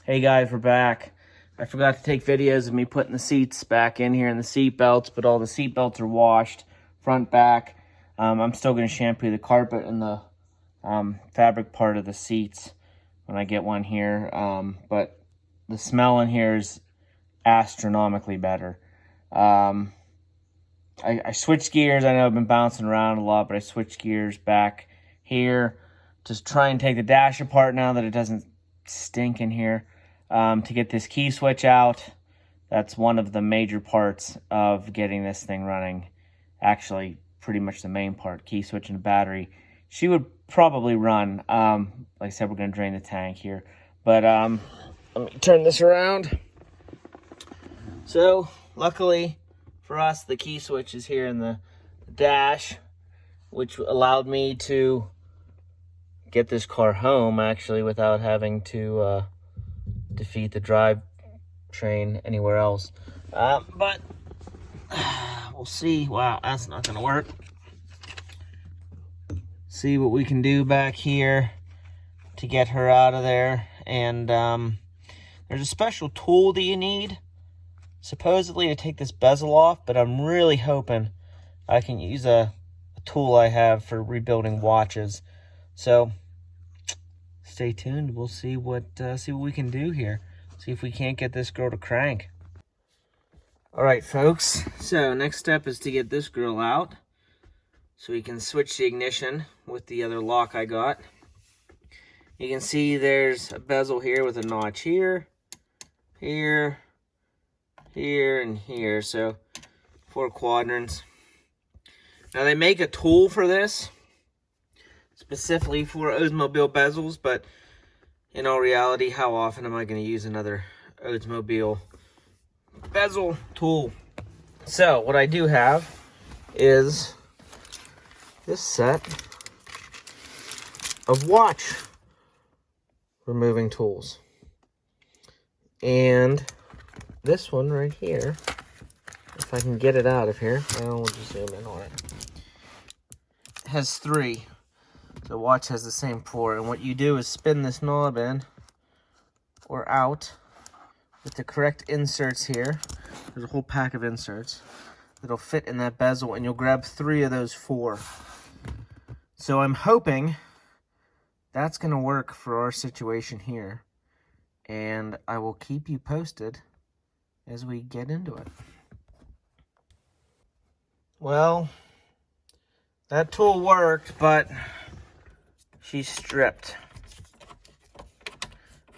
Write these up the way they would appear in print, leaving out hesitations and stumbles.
Hey guys, we're back. I forgot to take videos of me putting the seats back in here and the seat belts, but all the seat belts are washed, front, back. I'm still going to shampoo the carpet and the fabric part of the seats when I get one here, but the smell in here is astronomically better. I switched gears. I know I've been bouncing around a lot, but I switched gears back here to try and take the dash apart now that it doesn't stink in here. To get this key switch out. That's one of the major parts of getting this thing running. Actually, pretty much the main part, key switch and battery. She would probably run. Like I said, we're going to drain the tank here. But let me turn this around. So, luckily for us, the key switch is here in the dash, which allowed me to get this car home, actually, without having to defeat the drivetrain anywhere else. But we'll see. Wow, that's not going to work. See what we can do back here to get her out of there. And there's a special tool that you need, supposedly, to take this bezel off, but I'm really hoping I can use a tool I have for rebuilding watches. So stay tuned. We'll see what we can do here. See if we can't get this girl to crank. All right, folks. So next step is to get this girl out so we can switch the ignition with the other lock I got. You can see there's a bezel here with a notch here, here, here, and here. So 4 quadrants. Now they make a tool for this, specifically for Oldsmobile bezels, but in all reality, how often am I going to use another Oldsmobile bezel tool? So what I do have is this set of watch removing tools. And this one right here, if I can get it out of here, we'll just zoom in on it, has 3. The watch has the same 4, and what you do is spin this knob in or out with the correct inserts here. There's a whole pack of inserts that'll fit in that bezel, and you'll grab 3 of those 4. So I'm hoping that's going to work for our situation here, and I will keep you posted as we get into it. Well, that tool worked, but she's stripped.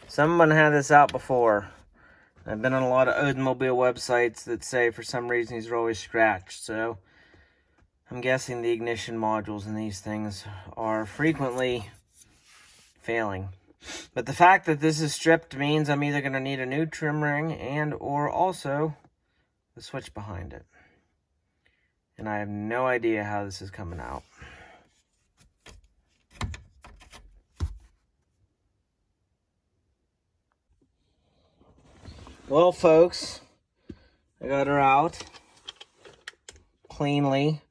Someone had this out before. I've been on a lot of Oldsmobile websites that say for some reason these are always scratched. So I'm guessing the ignition modules in these things are frequently failing. But the fact that this is stripped means I'm either going to need a new trim ring and or also the switch behind it. And I have no idea how this is coming out. Well, folks, I got her out cleanly,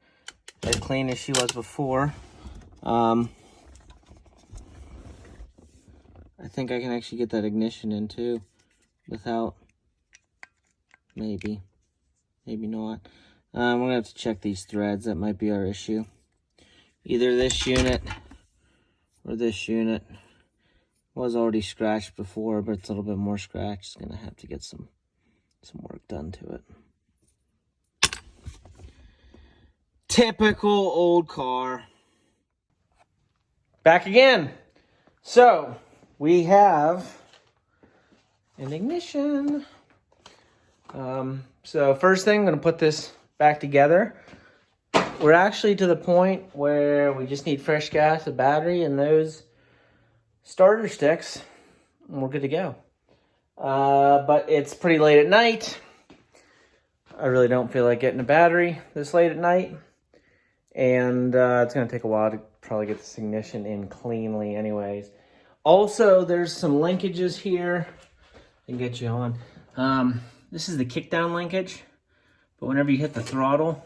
as clean as she was before. I think I can actually get that ignition in too, without, maybe not. We're gonna have to check these threads. That might be our issue. Either this unit or this unit was already scratched before, but it's a little bit more scratched. It's gonna have to get some work done to it. Typical old car. Back again. So we have an ignition. So first thing, I'm gonna put this back together. We're actually to the point where we just need fresh gas, a battery, and those starter sticks, and we're good to go. But it's pretty late at night. I really don't feel like getting a battery this late at night. And it's going to take a while to probably get this ignition in cleanly anyways. Also, there's some linkages here. I can get you on. This is the kickdown linkage. But whenever you hit the throttle,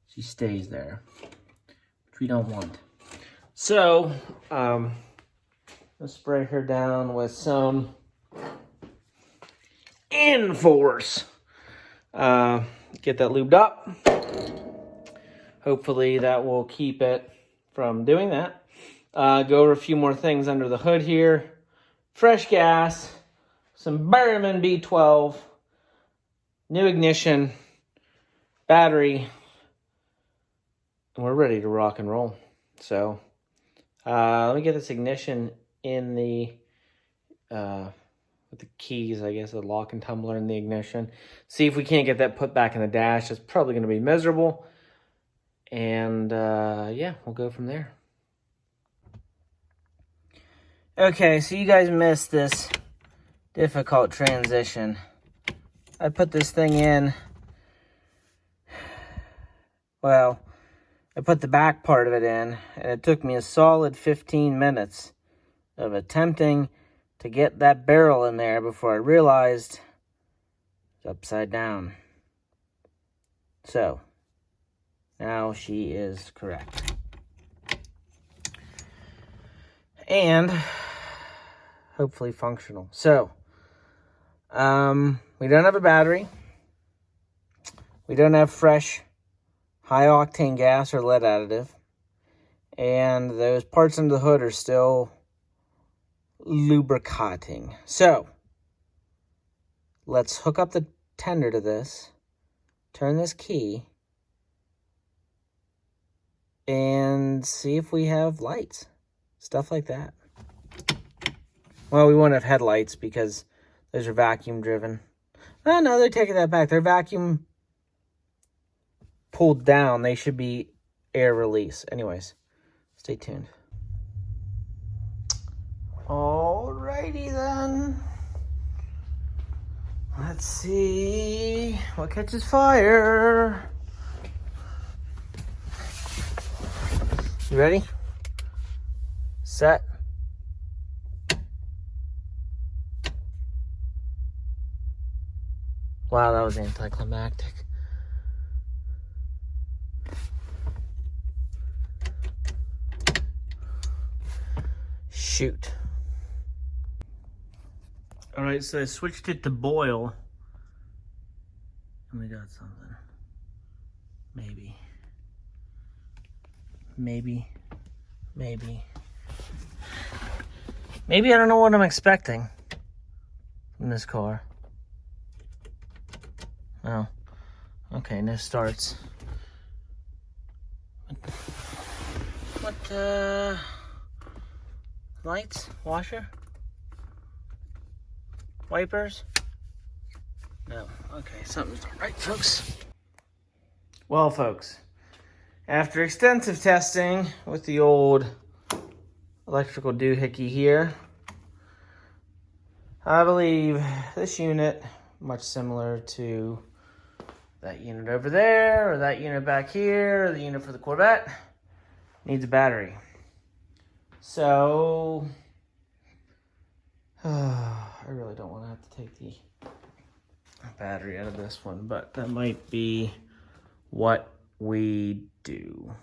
she stays there, which we don't want. So, let's spray her down with some in force. Get that lubed up. Hopefully that will keep it from doing that. Go over a few more things under the hood here. Fresh gas, some Berryman B12, new ignition, battery, and we're ready to rock and roll. So let me get this ignition in the with the keys, I guess, the lock and tumbler in the ignition. See if we can't get that put back in the dash. It's probably going to be miserable. And yeah, we'll go from there. Okay, so you guys missed this difficult transition. I put this thing in, well, I put the back part of it in, and it took me a solid 15 minutes of attempting to get that barrel in there before I realized it's upside down. So, now she is correct. And hopefully functional. So, we don't have a battery. We don't have fresh high octane gas or lead additive. And those parts under the hood are still lubricating. So, let's hook up the tender to this, turn this key, and see if we have lights. Stuff like that. Well, we won't have headlights because those are vacuum driven. Oh, no, they're taking that back. They're vacuum pulled down. They should be air release. Anyways, stay tuned. Alrighty then. Let's see what catches fire. You ready? Set. Wow, that was anticlimactic. Shoot. Alright, so I switched it to boil. And we got something. Maybe. Maybe. Maybe I don't know what I'm expecting from this car. Oh. Okay, no starts. What, lights? Washer? Wipers? No. Okay, something's not right, folks. Well, folks, after extensive testing with the old electrical doohickey here, I believe this unit, much similar to that unit over there, or that unit back here, or the unit for the Corvette, needs a battery. So, I really don't want to have to take the battery out of this one, but that might be what we do.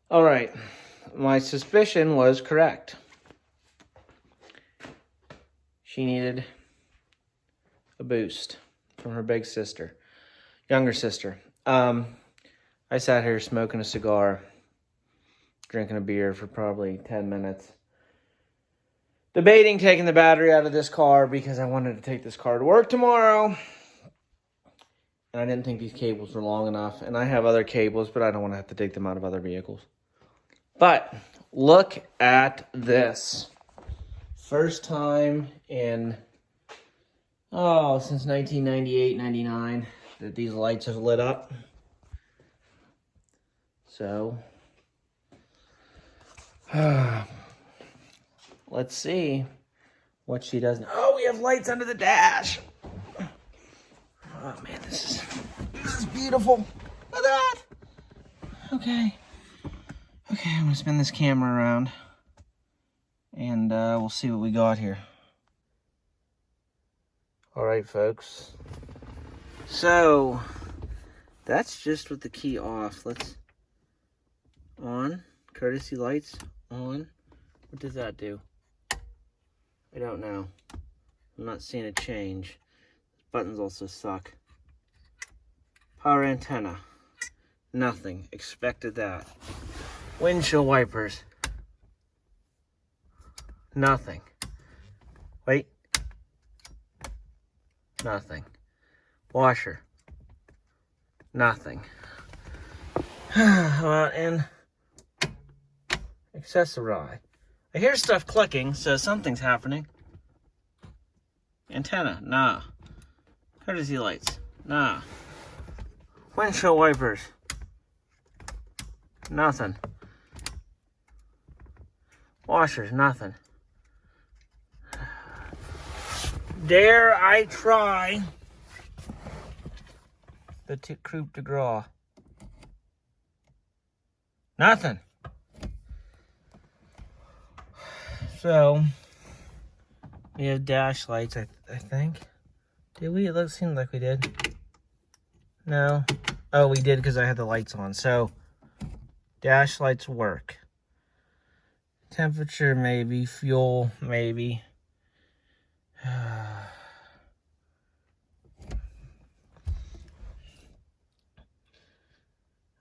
All right, my suspicion was correct. She needed a boost from her big sister, younger sister. I sat here smoking a cigar, drinking a beer for probably 10 minutes, debating taking the battery out of this car because I wanted to take this car to work tomorrow. And I didn't think these cables were long enough. And I have other cables, but I don't want to have to take them out of other vehicles. But look at this. First time in, since 1998, 99, that these lights have lit up. So, let's see what she does now. Oh, we have lights under the dash. Oh man, this is beautiful. Look at that. Okay, I'm gonna spin this camera around, and we'll see what we got here. All right, folks. So that's just with the key off. Let's on courtesy lights on. What does that do? I don't know. I'm not seeing a change. Buttons also suck. Power antenna. Nothing. Expected that. Windshield wipers. Nothing. Wait. Nothing. Washer. Nothing. How about in accessory? I hear stuff clicking, so something's happening. Antenna. Nah. Courtesy lights. Nah. Windshield wipers. Nothing. Washers. Nothing. Dare I try the coupe de gras? Nothing. So we have dash lights, I think. Did we? It seemed like we did. No. Oh, we did because I had the lights on. So dash lights work. Temperature, maybe. Fuel, maybe.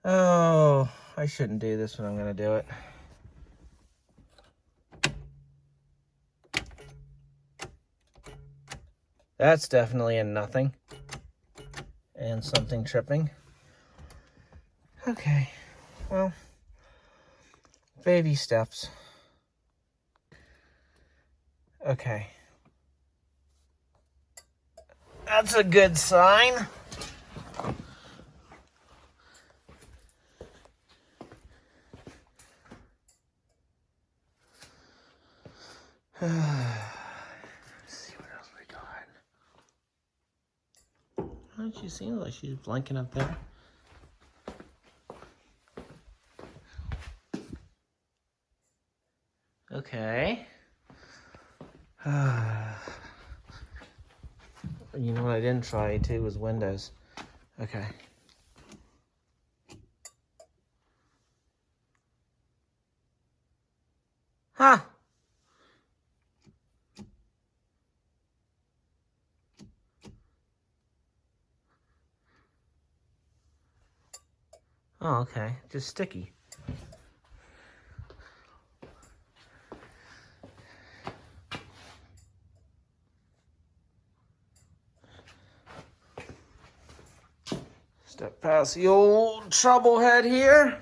Oh, I shouldn't do this when I'm going to do it. That's definitely a nothing. And something tripping. Okay, well, baby steps. Okay. That's a good sign. Let's see what else we got. Oh, she seems like she's blinking up there. Okay. You know what I didn't try too was windows. Okay. Huh. Oh, okay. Just sticky. Step past the old trouble head here.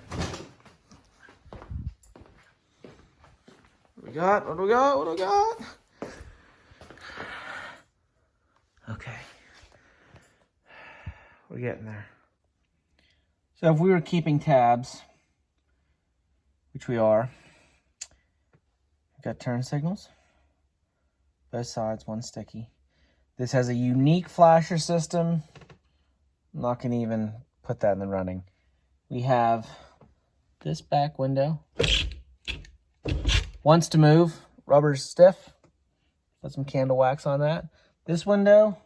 What do we got? What do we got? What do we got? Okay. We're getting there. So if we were keeping tabs, which we are, we've got turn signals. Both sides, one sticky. This has a unique flasher system. I'm not going to even put that in the running. We have this back window. Wants to move. Rubber's stiff. Put some candle wax on that. This window.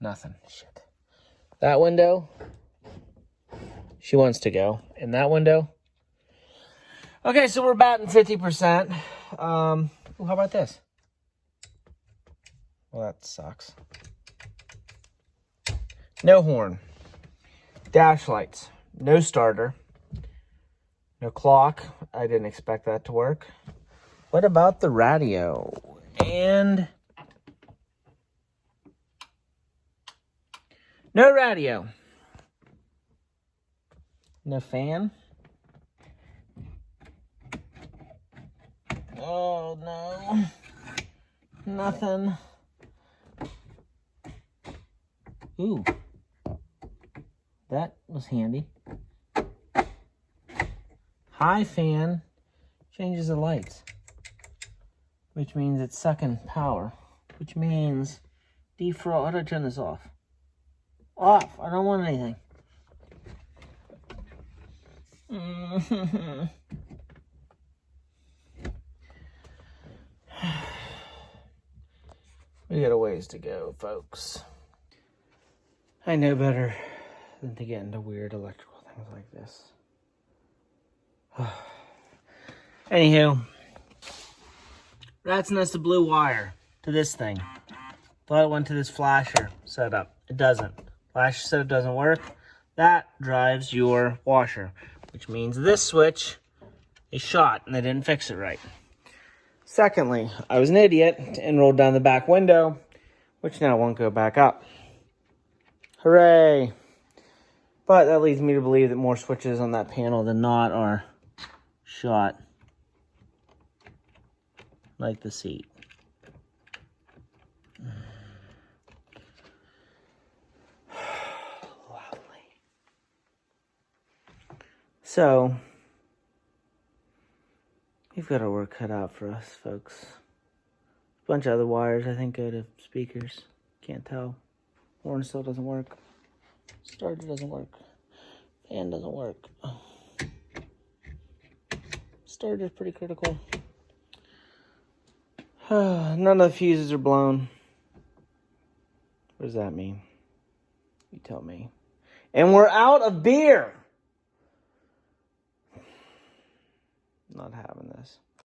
Nothing. Shit. That window. She wants to go. And that window. Okay, so we're batting 50%. How about this? Well, that sucks. No horn. Dash lights. No starter. No clock. I didn't expect that to work. What about the radio? And no radio. No fan. Oh, no. Nothing. Ooh. That was handy. High fan changes the lights, which means it's sucking power, which means defrost. How do I turn this off? Off. I don't want anything. We got a ways to go, folks. I know better than to get into weird electrical things like this. Anywho, rat's nest of blue wire to this thing. Thought it went to this flasher setup. It doesn't. Flasher setup doesn't work. That drives your washer, which means this switch is shot and they didn't fix it right. Secondly, I was an idiot and rolled down the back window, which now won't go back up. Hooray! But that leads me to believe that more switches on that panel than not are shot. Like the seat. Lovely. So, we've got our work cut out for us, folks. A bunch of other wires, I think, go to speakers. Can't tell. Horn still doesn't work. Starter doesn't work. Fan doesn't work. Starter's pretty critical. None of the fuses are blown. What does that mean? You tell me. And we're out of beer! Not having this.